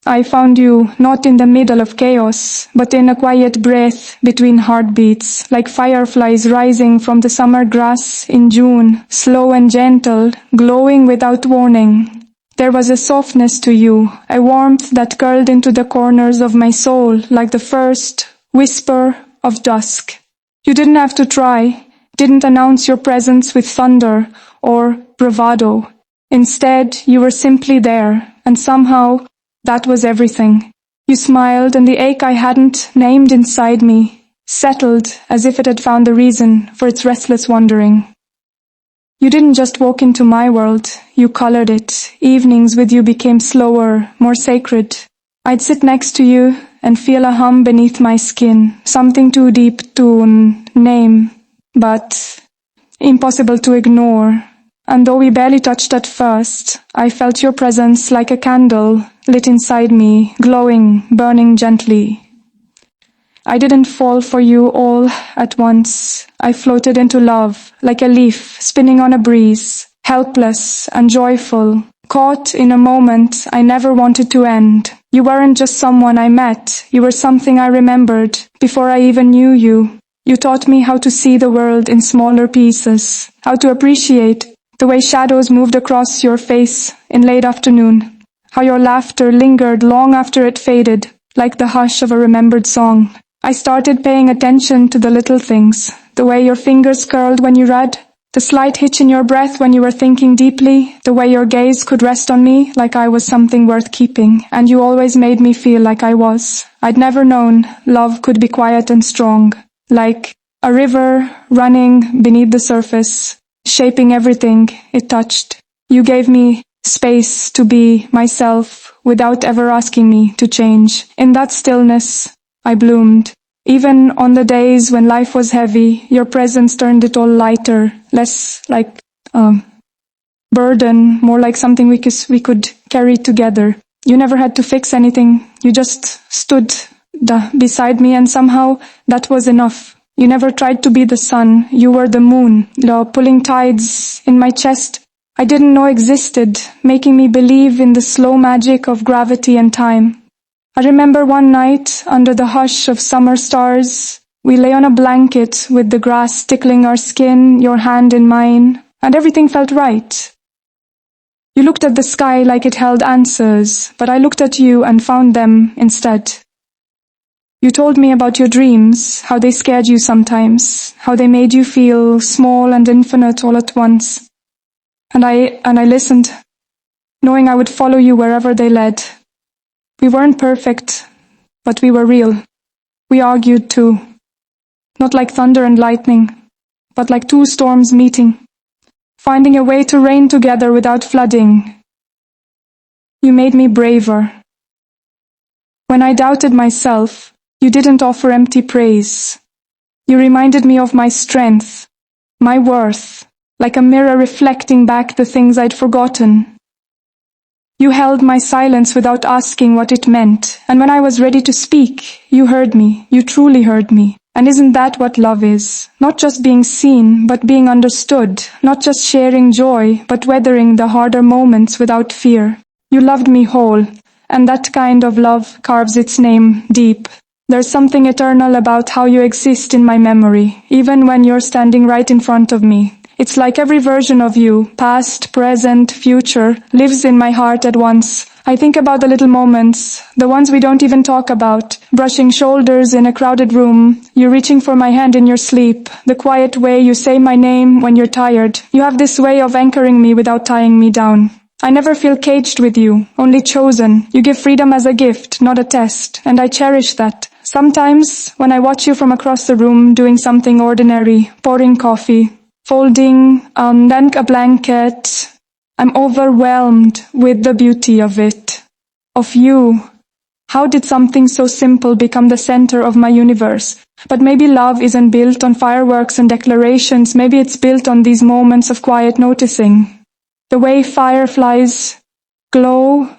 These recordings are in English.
I found you not in the middle of chaos, but in a quiet breath between heartbeats, like fireflies rising from the summer grass in June, slow and gentle, glowing without warning. There was a softness to you, a warmth that curled into the corners of my soul, like the first whisper of dusk. You didn't have to try, didn't announce your presence with thunder or bravado. Instead, you were simply there, and somehow, that was everything. You smiled, and the ache I hadn't named inside me settled as if it had found a reason for its restless wandering. You didn't just walk into my world, you colored it. Evenings with you became slower, more sacred. I'd sit next to you and feel a hum beneath my skin, something too deep to name, but impossible to ignore. And though we barely touched at first, I felt your presence like a candle lit inside me, glowing, burning gently. I didn't fall for you all at once. I floated into love, like a leaf spinning on a breeze, helpless and joyful, caught in a moment I never wanted to end. You weren't just someone I met, you were something I remembered before I even knew you. You taught me how to see the world in smaller pieces, how to appreciate the way shadows moved across your face in late afternoon, how your laughter lingered long after it faded, like the hush of a remembered song. I started paying attention to the little things, the way your fingers curled when you read, the slight hitch in your breath when you were thinking deeply, the way your gaze could rest on me like I was something worth keeping, and you always made me feel like I was. I'd never known love could be quiet and strong, like a river running beneath the surface, shaping everything it touched. You gave me space to be myself without ever asking me to change. In that stillness, I bloomed. Even on the days when life was heavy, your presence turned it all lighter, less like a burden, more like something we could carry together. You never had to fix anything. You just stood beside me, and somehow that was enough. You never tried to be the sun. You were the moon, pulling tides in my chest I didn't know existed, making me believe in the slow magic of gravity and time. I remember one night, under the hush of summer stars, we lay on a blanket with the grass tickling our skin, your hand in mine, and everything felt right. You looked at the sky like it held answers, but I looked at you and found them instead. You told me about your dreams, how they scared you sometimes, how they made you feel small and infinite all at once. And I listened, knowing I would follow you wherever they led. We weren't perfect, but we were real. We argued too. Not like thunder and lightning, but like two storms meeting, finding a way to reign together without flooding. You made me braver. When I doubted myself, you didn't offer empty praise. You reminded me of my strength, my worth, like a mirror reflecting back the things I'd forgotten. You held my silence without asking what it meant, and when I was ready to speak, you heard me, you truly heard me. And isn't that what love is? Not just being seen, but being understood, not just sharing joy, but weathering the harder moments without fear. You loved me whole, and that kind of love carves its name deep. There's something eternal about how you exist in my memory, even when you're standing right in front of me. It's like every version of you, past, present, future, lives in my heart at once. I think about the little moments, the ones we don't even talk about, brushing shoulders in a crowded room, you reaching for my hand in your sleep, the quiet way you say my name when you're tired. You have this way of anchoring me without tying me down. I never feel caged with you, only chosen. You give freedom as a gift, not a test, and I cherish that. Sometimes, when I watch you from across the room doing something ordinary, pouring coffee, folding then a blanket, I'm overwhelmed with the beauty of it, of you. How did something so simple become the center of my universe? But maybe love isn't built on fireworks and declarations, maybe it's built on these moments of quiet noticing. The way fireflies glow,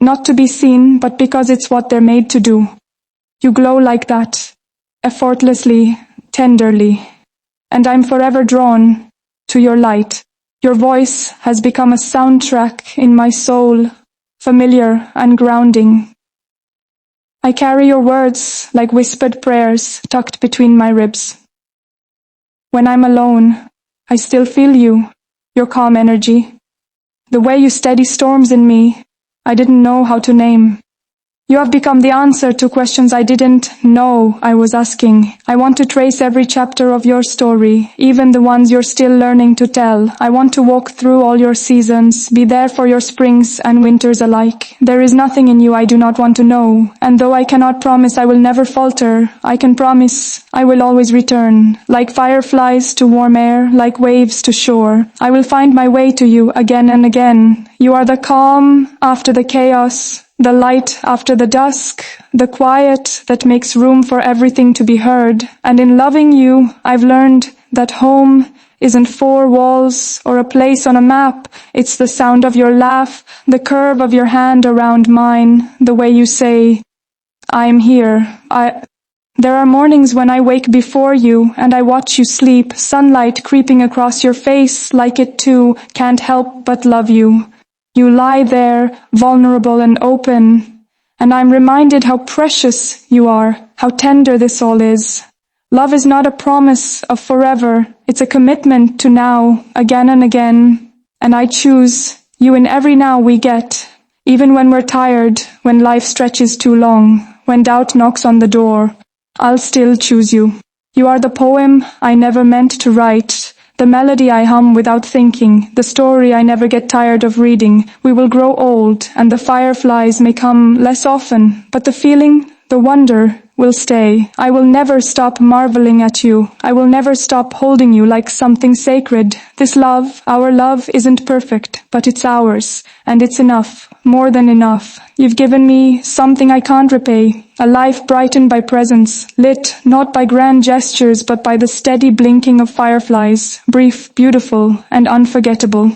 not to be seen, but because it's what they're made to do. You glow like that, effortlessly, tenderly, and I'm forever drawn to your light. Your voice has become a soundtrack in my soul, familiar and grounding. I carry your words like whispered prayers tucked between my ribs. When I'm alone, I still feel you, your calm energy. The way you steady storms in me, I didn't know how to name. You have become the answer to questions I didn't know I was asking. I want to trace every chapter of your story, even the ones you're still learning to tell. I want to walk through all your seasons, be there for your springs and winters alike. There is nothing in you I do not want to know, and though I cannot promise I will never falter, I can promise I will always return. Like fireflies to warm air, like waves to shore, I will find my way to you again and again. You are the calm after the chaos, the light after the dusk, the quiet that makes room for everything to be heard. And in loving you, I've learned that home isn't four walls or a place on a map. It's the sound of your laugh, the curve of your hand around mine, the way you say, I'm here. There are mornings when I wake before you and I watch you sleep, sunlight creeping across your face like it too can't help but love you. You lie there, vulnerable and open, and I'm reminded how precious you are, how tender this all is. Love is not a promise of forever, it's a commitment to now, again and again, and I choose you in every now we get, even when we're tired, when life stretches too long, when doubt knocks on the door, I'll still choose you. You are the poem I never meant to write, the melody I hum without thinking, the story I never get tired of reading. We will grow old, and the fireflies may come less often, but the feeling, the wonder, will stay. I will never stop marveling at you. I will never stop holding you like something sacred. This love, our love, isn't perfect, but it's ours, and it's enough, more than enough. You've given me something I can't repay, a life brightened by presence, lit not by grand gestures, but by the steady blinking of fireflies, brief, beautiful, and unforgettable.